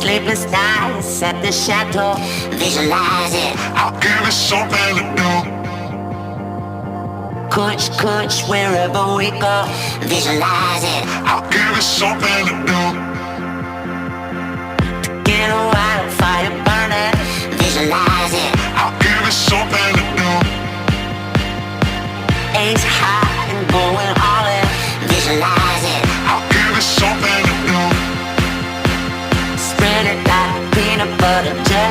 Sleepless nights at the chateau. Visualize it. I'll give it something to do. Coach, wherever we go. Visualize it. I'll give it something to do. Get a wildfire burning. Visualize it. I'll give it something to do. Ace high and going all in. Visualize it. I'll give it something to do. Spread it like peanut butter jelly.